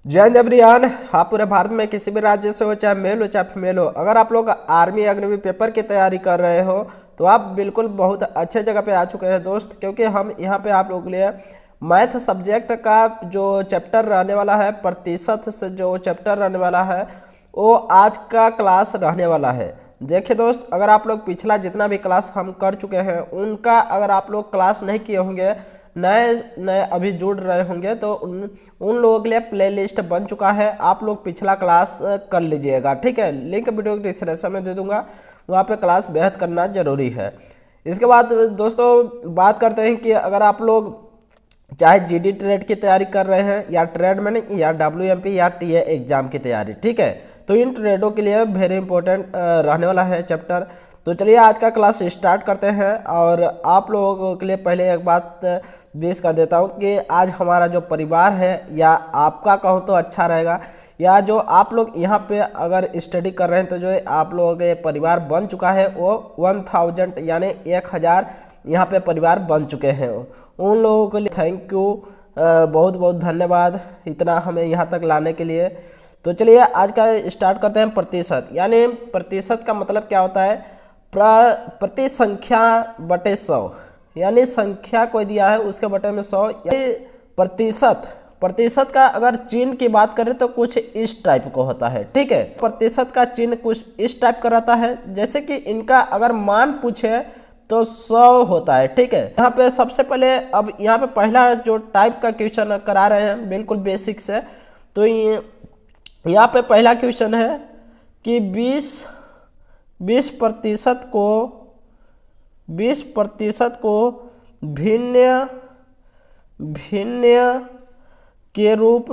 जय हिंद एवरीवन। आप पूरे भारत में किसी भी राज्य से हो, चाहे मेल हो चाहे फीमेल हो, अगर आप लोग आर्मी अग्निवीर पेपर की तैयारी कर रहे हो तो आप बिल्कुल बहुत अच्छे जगह पे आ चुके हैं दोस्त, क्योंकि हम यहाँ पे आप लोगों के लिए मैथ सब्जेक्ट का जो चैप्टर रहने वाला है, प्रतिशत से जो चैप्टर रहने वाला है वो आज का क्लास रहने वाला है। देखिए दोस्त, अगर आप लोग पिछला जितना भी क्लास हम कर चुके हैं उनका अगर आप लोग क्लास नहीं किए होंगे, नए नए अभी जुड़ रहे होंगे तो उन लोगों के लिए प्लेलिस्ट बन चुका है। आप लोग पिछला क्लास कर लीजिएगा, ठीक है। लिंक वीडियो के डिस्क्रिप्शन में दे दूंगा, वहाँ पे क्लास बेहद करना जरूरी है। इसके बाद दोस्तों बात करते हैं कि अगर आप लोग चाहे जीडी ट्रेड की तैयारी कर रहे हैं या ट्रेडमैन या डब्ल्यूएमपी या टीए एग्जाम की तैयारी, ठीक है, तो इन ट्रेडों के लिए वेरी इंपॉर्टेंट रहने वाला है चैप्टर। तो चलिए आज का क्लास स्टार्ट करते हैं। और आप लोगों के लिए पहले एक बात विश कर देता हूं कि आज हमारा जो परिवार है, या आपका कहूं तो अच्छा रहेगा, या जो आप लोग यहाँ पे अगर स्टडी कर रहे हैं तो जो आप लोगों के परिवार बन चुका है वो 1000 यानी 1000 यहाँ पे परिवार बन चुके हैं। उन लोगों के लिए थैंक यू, बहुत बहुत धन्यवाद इतना हमें यहाँ तक लाने के लिए। तो चलिए आज का स्टार्ट करते हैं। प्रतिशत यानी प्रतिशत का मतलब क्या होता है? प्रति संख्या बटे 100, यानी संख्या कोई दिया है उसके बटे में 100। प्रतिशत प्रतिशत का अगर चिन्ह की बात करें तो कुछ इस टाइप का होता है, ठीक है। प्रतिशत का चिन्ह कुछ इस टाइप का रहता है, जैसे कि इनका अगर मान पूछे तो 100 होता है, ठीक है। यहाँ पे सबसे पहले अब यहाँ पे पहला जो टाइप का क्वेश्चन करा रहे हैं बिल्कुल बेसिक से, तो यहाँ पे पहला क्वेश्चन है कि 20 प्रतिशत को भिन्न के रूप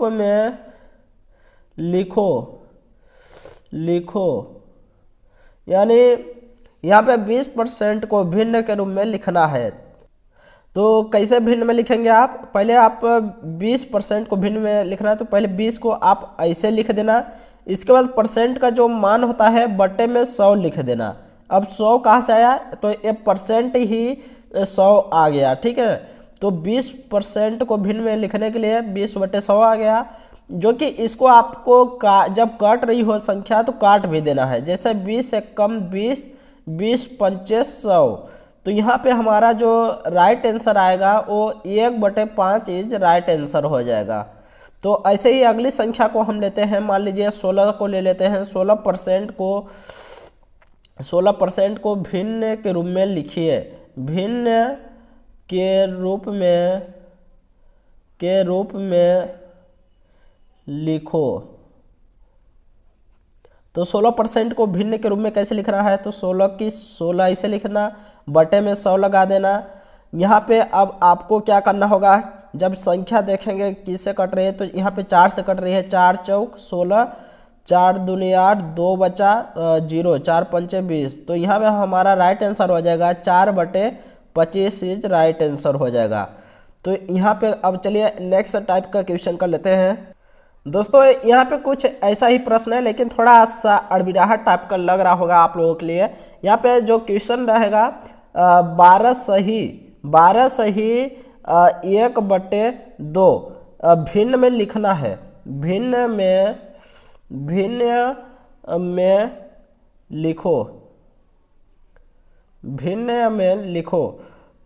में लिखो। यानी यहाँ पे 20% को भिन्न के रूप में लिखना है। तो कैसे भिन्न में लिखेंगे आप? पहले आप 20% को भिन्न में लिखना है तो पहले 20 को आप ऐसे लिख देना। इसके बाद परसेंट का जो मान होता है बटे में 100 लिख देना। अब 100 कहाँ से आया? तो ये परसेंट ही 100 आ गया, ठीक है। तो 20% को भिन्न में लिखने के लिए 20 बटे 100 आ गया, जो कि इसको आपको जब काट रही हो संख्या तो काट भी देना है। जैसे 20 से कम 20, 20 पंचे 100। तो यहाँ पे हमारा जो राइट आंसर आएगा वो 1/5 इज राइट आंसर हो जाएगा। तो ऐसे ही अगली संख्या को हम लेते हैं, मान लीजिए 16 को ले लेते हैं। 16% को भिन्न के रूप में लिखिए, भिन्न के रूप में लिखो। तो 16% को भिन्न के रूप में कैसे लिखना है? तो 16 की 16 ऐसे लिखना, बटे में 100 लगा देना। यहाँ पे अब आपको क्या करना होगा? जब संख्या देखेंगे किससे कट रही है तो यहाँ पे 4 से कट रही है। 4 चौक 16, 4 दूनी 8, 2 बचा 0, 4 पंचे 20। तो यहाँ पे हमारा राइट आंसर हो जाएगा 4/25 इज राइट आंसर हो जाएगा। तो यहाँ पे अब चलिए नेक्स्ट टाइप का क्वेश्चन कर लेते हैं। दोस्तों यहाँ पे कुछ ऐसा ही प्रश्न है, लेकिन थोड़ा सा अड़बिड़ाहट टाइप का लग रहा होगा आप लोगों के लिए। यहाँ पे जो क्वेश्चन रहेगा 12 सही 1/2 भिन्न में लिखना है। भिन्न में लिखो।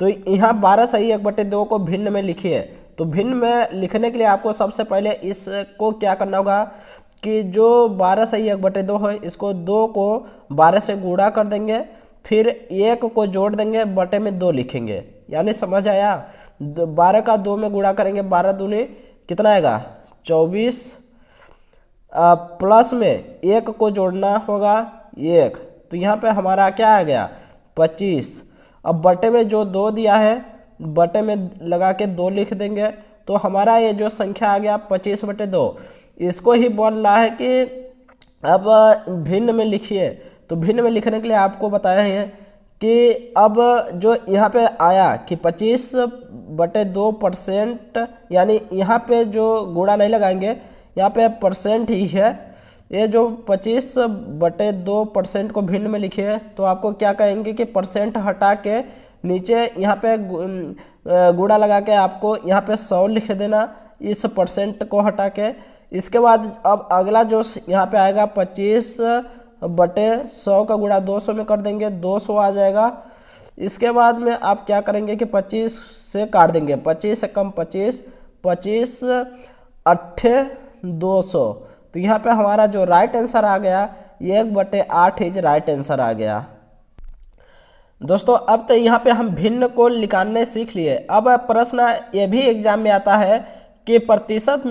तो यहाँ 12 सही 1/2 को भिन्न में लिखिए। तो भिन्न में लिखने के लिए आपको सबसे पहले इसको क्या करना होगा कि जो 12 सही 1/2 है, इसको 2 को 12 से गुणा कर देंगे, फिर 1 को जोड़ देंगे, बटे में 2 लिखेंगे। यानी समझ आया? 12 का 2 में गुणा करेंगे, 12 दूनी कितना आएगा? 24, प्लस में 1 को जोड़ना होगा 1, तो यहाँ पे हमारा क्या आ गया? 25। अब बटे में जो 2 दिया है बटे में लगा के 2 लिख देंगे, तो हमारा ये जो संख्या आ गया 25/2। इसको ही बोल रहा है कि अब भिन्न में लिखिए। तो भिन्न में लिखने के लिए आपको बताया है कि अब जो यहाँ पे आया कि 25/2%, यानी यहाँ पे जो गुणा नहीं लगाएंगे, यहाँ पे परसेंट ही है। ये जो 25/2% को भिन्न में लिखे है, तो आपको क्या कहेंगे कि परसेंट हटा के नीचे यहाँ पे गुणा लगा के आपको यहाँ पे 100 लिख देना इस परसेंट को हटा के। इसके बाद अब अगला जो यहाँ पे आएगा 25/100 का गुणा 200 में कर देंगे, 200 आ जाएगा। इसके बाद में आप क्या करेंगे कि 25 से काट देंगे, 25 से कम 25, 25 अट्ठे 200। तो यहाँ पे हमारा जो राइट आंसर आ गया 1/8 इज राइट आंसर आ गया। दोस्तों अब तो यहाँ पे हम भिन्न को निकालने सीख लिए। अब प्रश्न ये भी एग्जाम में आता है कि प्रतिशत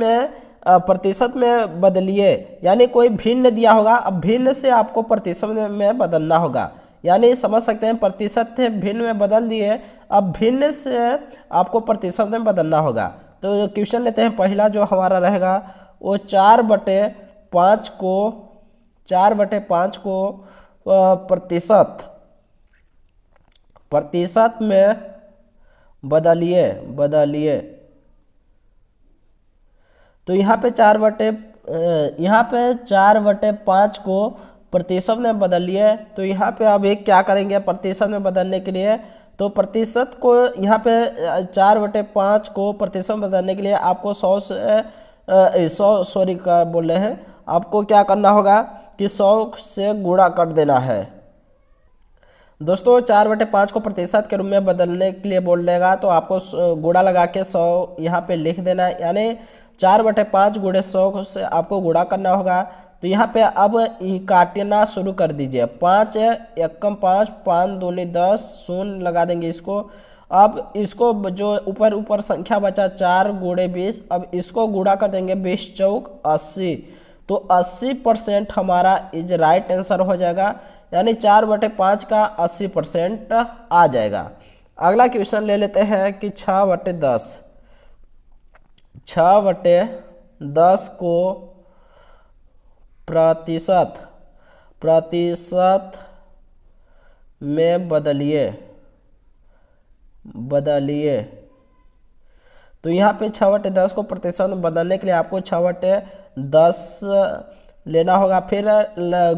में बदलिए, यानी कोई भिन्न दिया होगा, अब भिन्न से आपको प्रतिशत में बदलना होगा। यानी समझ सकते हैं प्रतिशत थे भिन्न में बदल दिए, अब भिन्न से आपको प्रतिशत में बदलना होगा। तो क्वेश्चन लेते हैं पहला जो हमारा रहेगा वो 4/5 को प्रतिशत में बदलिए। तो यहाँ पे 4/5 को प्रतिशत में बदलिए। तो यहाँ पे अभी क्या करेंगे प्रतिशत में बदलने के लिए, तो प्रतिशत को यहाँ पे 4/5 को प्रतिशत में बदलने के लिए आपको 100 से आपको क्या करना होगा कि 100 से गुणा कर देना है। दोस्तों 4/5 को प्रतिशत के रूप में बदलने के लिए बोलेगा तो आपको गुणा लगा के 100 यहाँ पे लिख देना है, यानी 4/5 गुणे 100 से आपको गुणा करना होगा। तो यहाँ पे अब काटना शुरू कर दीजिए, 5 एकम 5, 5 दूनी 10, शून्य लगा देंगे इसको। अब इसको जो ऊपर संख्या बचा 4 गुणे 20, अब इसको गुणा कर देंगे 20 चौक 80। तो 80% हमारा इज राइट आंसर हो जाएगा, यानी 4/5 का 80% आ जाएगा। अगला क्वेश्चन ले लेते हैं कि 6/10 को प्रतिशत में बदलिए। तो यहाँ पे 6/10 को प्रतिशत में बदलने के लिए आपको 6/10 लेना होगा, फिर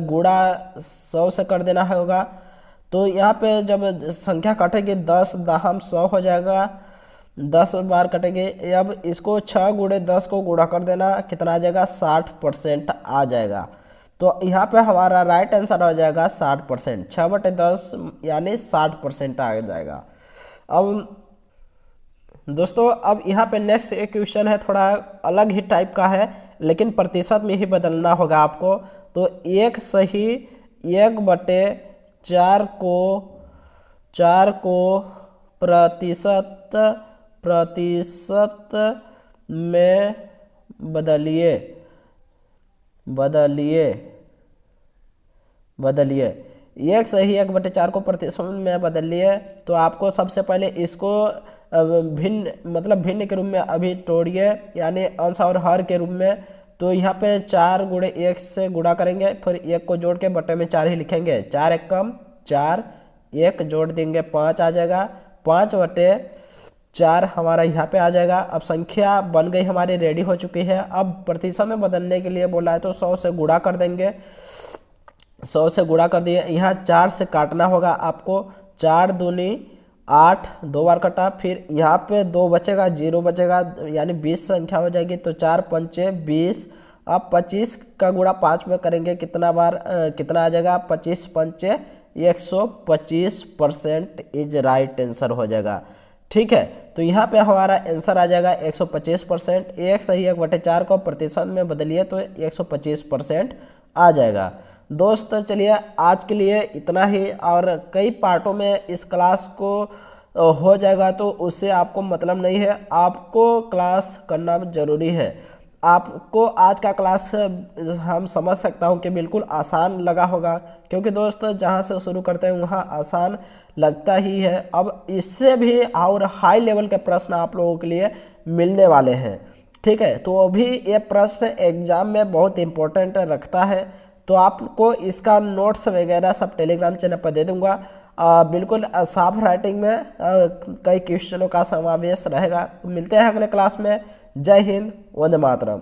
गुणा 100 से कर देना होगा। तो यहाँ पे जब संख्या कटेगी 10 दाहम 100 हो जाएगा, 10 बार कटेंगे। अब इसको 6 गुणे 10 को गुणा कर देना, कितना आ जाएगा 60% आ जाएगा। तो यहाँ पे हमारा राइट आंसर हो जाएगा 60%, 6/10 यानी 60% आ जाएगा। अब दोस्तों अब यहाँ पे नेक्स्ट एक क्वेश्चन है, थोड़ा अलग ही टाइप का है, लेकिन प्रतिशत में ही बदलना होगा आपको। तो 1/4 को प्रतिशत में बदलिए। 1/4 को प्रतिशत में बदलिए। तो आपको सबसे पहले इसको भिन्न के रूप में अभी तोड़िए, यानी अंश और हर के रूप में। तो यहाँ पे 4 गुणे 1 से गुणा करेंगे, फिर 1 को जोड़ के बटे में 4 ही लिखेंगे, 4 एकम 4, 1 जोड़ देंगे 5 आ जाएगा, 5/4 हमारा यहाँ पे आ जाएगा। अब संख्या बन गई हमारी, रेडी हो चुकी है। अब प्रतिशत में बदलने के लिए बोला है तो 100 से गुणा कर देंगे, 100 से गुणा कर दिए। यहाँ 4 से काटना होगा आपको, 4 दूनी 8, 2 बार कटा, फिर यहाँ पे 2 बचेगा, 0 बचेगा, यानी 20 संख्या हो जाएगी। तो 4 पंचे 20। अब 25 का गुणा 5 में करेंगे, कितना आ जाएगा 25 पंचे 125% इज राइट आंसर हो जाएगा। ठीक है, तो यहाँ पे हमारा आंसर आ जाएगा 125%। 1/4 को प्रतिशत में बदलिए तो 125% आ जाएगा। दोस्त चलिए आज के लिए इतना ही, और कई पार्टों में इस क्लास को हो जाएगा, तो उससे आपको मतलब नहीं है, आपको क्लास करना जरूरी है। आपको आज का क्लास हम समझ सकता हूँ कि बिल्कुल आसान लगा होगा, क्योंकि दोस्त जहाँ से शुरू करते हैं वहाँ आसान लगता ही है। अब इससे भी और हाई लेवल के प्रश्न आप लोगों के लिए मिलने वाले हैं। ठीक है, तो अभी ये प्रश्न एग्जाम में बहुत इम्पोर्टेंट रखता है, तो आपको इसका नोट्स वगैरह सब टेलीग्राम चैनल पर दे दूंगा। बिल्कुल साफ राइटिंग में कई क्वेश्चनों का समावेश रहेगा। तो मिलते हैं अगले क्लास में। जय हिंद, वंदे मातरम।